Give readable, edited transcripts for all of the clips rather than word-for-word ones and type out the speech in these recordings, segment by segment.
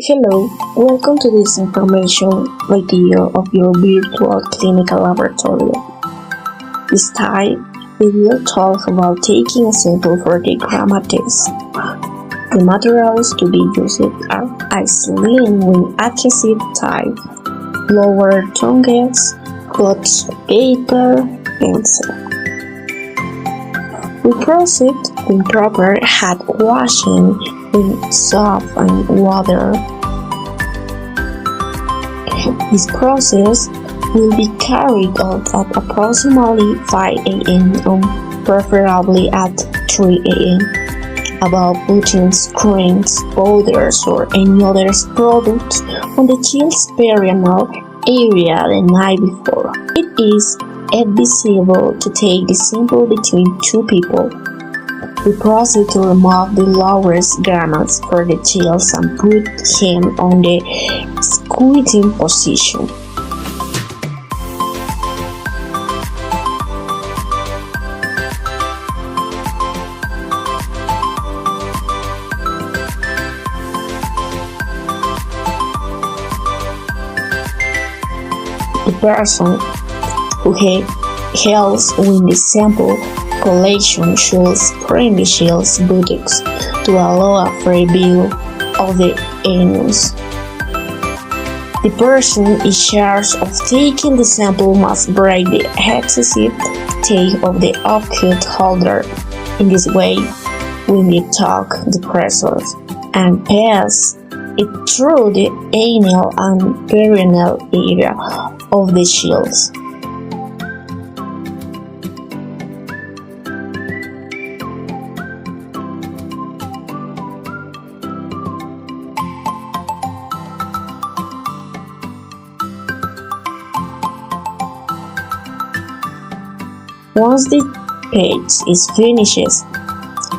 Hello, welcome to this information video of your virtual clinical laboratory. This time, we will talk about taking a sample for the gamma test. The materials to be used are isolene with adhesive type, lower tongues, hot paper, and so. We proceed with proper hand washing with soap and water. This process will be carried out at approximately 5 a.m. and preferably at 3 a.m. About putting screens, powders, or any other products on the child's perianal area the night before. It is advisable to take the sample between two people. We proceed to remove the lowest garments for the child and put him on the squatting position. The person who helps with the sample collection should sprain the child's buttocks to allow a free view of the anus. The person in charge of taking the sample must break the adhesive tape of the ocult holder. In this way, we may tuck the pressure and pass it through the anal and perineal area of the child. Once the page is finished,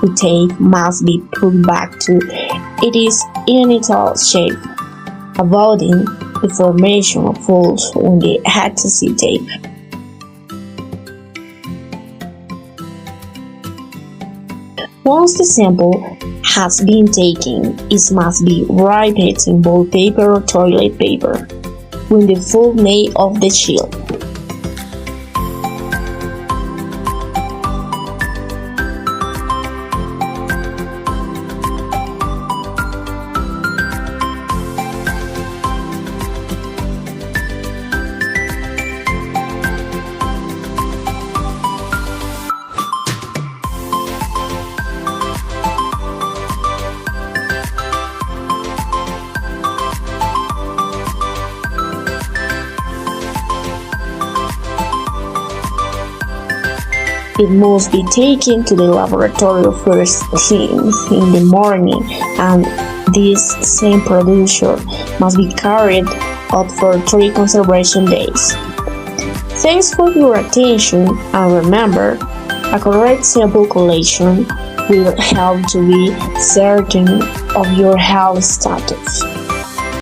the tape must be put back to its initial shape, avoiding the formation of folds on the adhesive tape. Once the sample has been taken, it must be wrapped in both paper or toilet paper with the full name of the child. It must be taken to the laboratory first thing in the morning, and this same production must be carried out for 3 conservation days. Thanks for your attention, and remember, a correct sample collection will help to be certain of your health status.